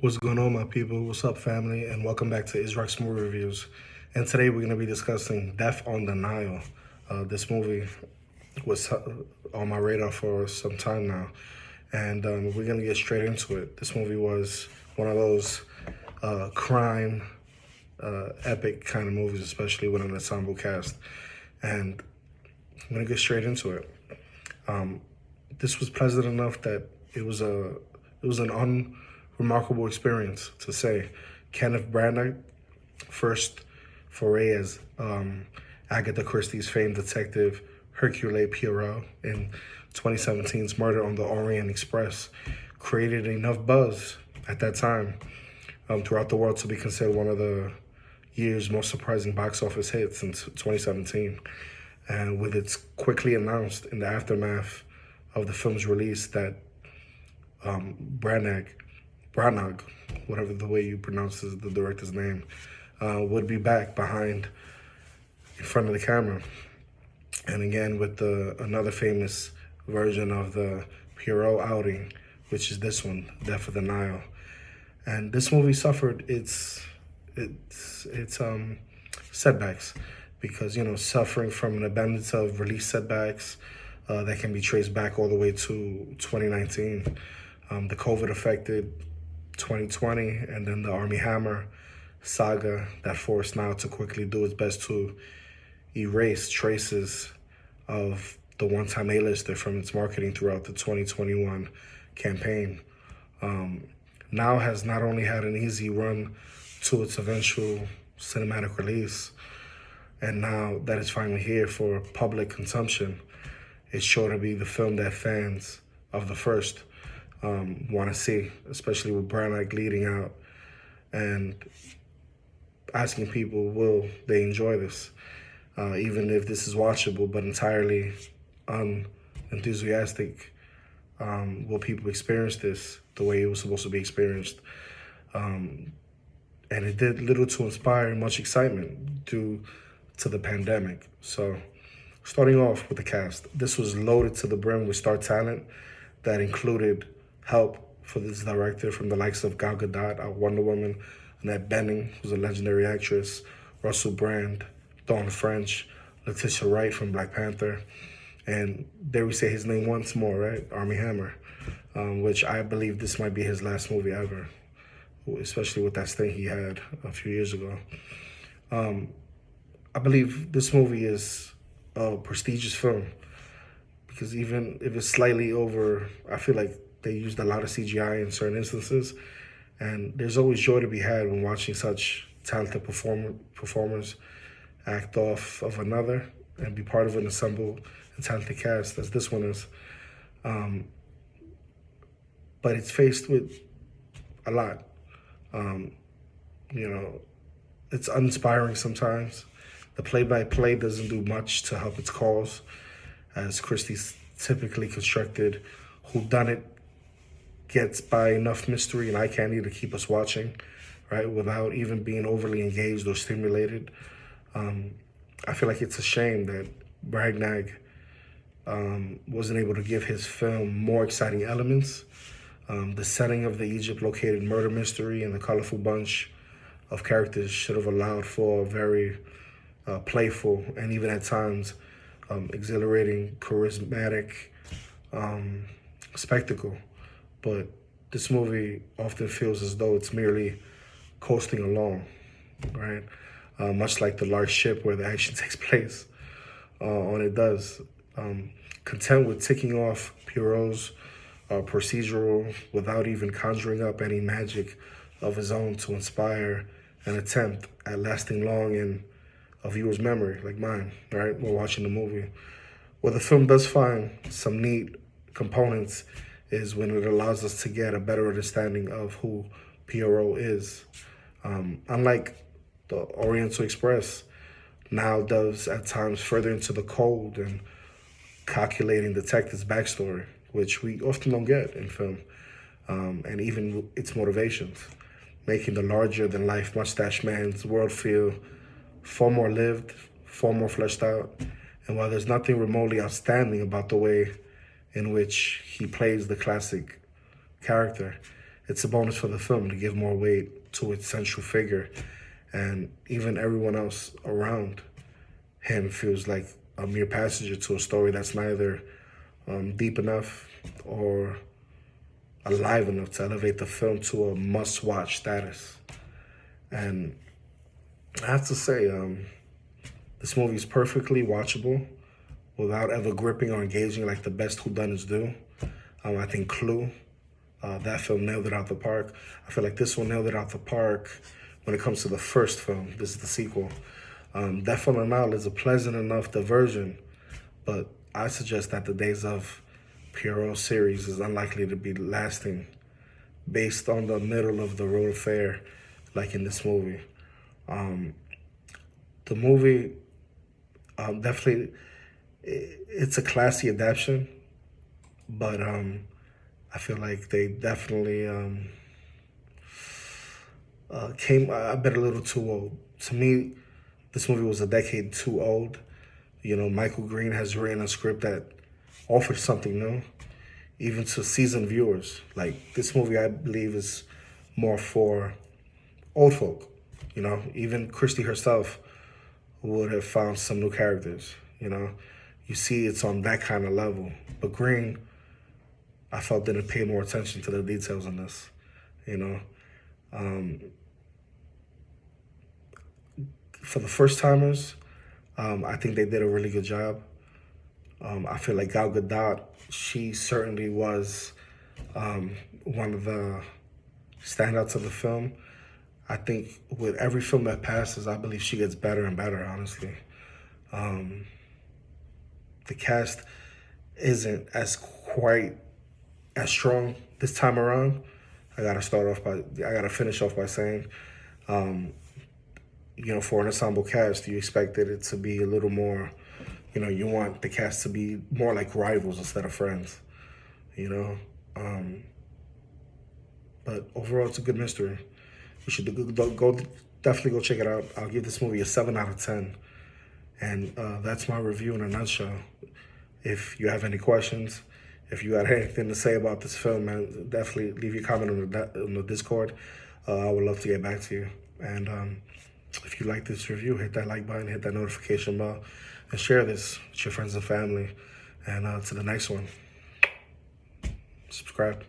What's going on, my people? What's up, family? And welcome back to Israel's Movie Reviews. And today we're going to be discussing Death on the Nile. This movie was on my radar for some time now, and we're going to get straight into it. This movie was one of those crime, epic kind of movies, especially with an ensemble cast. And I'm going to get straight into it. This was pleasant enough that it was an unremarkable experience to say. Kenneth Branaugh, first foray as Agatha Christie's famed detective Hercule Poirot in 2017's Murder on the Orient Express, created enough buzz at that time throughout the world to be considered one of the year's most surprising box office hits in 2017. And with its quickly announced in the aftermath of the film's release that Branaugh, whatever the way you pronounce the director's name, would be back in front of the camera. And again, with another famous version of the Poirot outing, which is this one, Death of the Nile. And this movie suffered its setbacks because, suffering from an abundance of release setbacks that can be traced back all the way to 2019. The COVID affected 2020, and then the Armie Hammer saga that forced Nile to quickly do its best to erase traces of the one-time A-lister from its marketing throughout the 2021 campaign. Nile has not only had an easy run to its eventual cinematic release, and now that it's finally here for public consumption, it's sure to be the film that fans of the first want to see, especially with Branaugh leading out and asking people, will they enjoy this? Even if this is watchable but entirely unenthusiastic, will people experience this the way it was supposed to be experienced? And it did little to inspire much excitement due to the pandemic. So, starting off with the cast, this was loaded to the brim with star talent that included help for this director from the likes of Gadot, Wonder Woman, Annette, who's a legendary actress, Russell Brand, Dawn French, Letitia Wright from Black Panther, and dare we say his name once more, right? Armie Hammer, which I believe this might be his last movie ever, especially with that sting he had a few years ago. I believe this movie is a prestigious film because even if it's slightly over, I feel like they used a lot of CGI in certain instances, and there's always joy to be had when watching such talented performers act off of another and be part of an ensemble and talented cast as this one is. But it's faced with a lot. It's uninspiring sometimes. The play-by-play doesn't do much to help its cause, as Christie's typically constructed whodunit gets by enough mystery and eye candy to keep us watching, right, without even being overly engaged or stimulated. I feel like it's a shame that Branaugh wasn't able to give his film more exciting elements. The setting of the Egypt-located murder mystery and the colorful bunch of characters should have allowed for a very playful and even at times exhilarating, charismatic spectacle. But this movie often feels as though it's merely coasting along, right? Much like the large ship where the action takes place on it does. Content with ticking off Poirot's procedural without even conjuring up any magic of his own to inspire an attempt at lasting long in a viewer's memory, like mine, right, while watching the movie. Where the film does find some neat components is when it allows us to get a better understanding of who Poirot is. Unlike the Oriental Express, Nile delves at times further into the cold and calculating detective's backstory, which we often don't get in film, and even its motivations, making the larger-than-life mustache man's world feel far more lived, far more fleshed out. And while there's nothing remotely outstanding about the way in which he plays the classic character, it's a bonus for the film to give more weight to its central figure, and even everyone else around him feels like a mere passenger to a story that's neither deep enough or alive enough to elevate the film to a must-watch status. And I have to say, this movie is perfectly watchable without ever gripping or engaging like the best whodunits do. I think Clue, that film nailed it out the park. I feel like this one nailed it out the park when it comes to the first film. This is the sequel. Death on the Nile is a pleasant enough diversion, but I suggest that the days of Poirot series is unlikely to be lasting based on the middle of the road affair like in this movie. The movie definitely, it's a classy adaptation, but I feel like they definitely came, I bet, a little too old. To me, this movie was a decade too old. You know, Michael Green has written a script that offered something new, even to seasoned viewers. Like, this movie, I believe, is more for old folk. You know, even Christie herself would have found some new characters. You know, you see it's on that kind of level. But Green, I felt, didn't pay more attention to the details in this. You know, for the first timers, I think they did a really good job. I feel like Gal Gadot, she certainly was one of the standouts of the film. I think with every film that passes, I believe she gets better and better, honestly. The cast isn't as quite as strong this time around. I gotta finish off by saying, you know, for an ensemble cast, you expected it to be a little more, you know, you want the cast to be more like rivals instead of friends, you know? But overall, it's a good mystery. You should definitely go check it out. I'll give this movie a 7 out of 10. And that's my review in a nutshell. If you have any questions, if you got anything to say about this film, man, definitely leave your comment on the Discord. I would love to get back to you. And if you like this review, hit that like button, hit that notification bell, and share this with your friends and family. And to the next one, subscribe.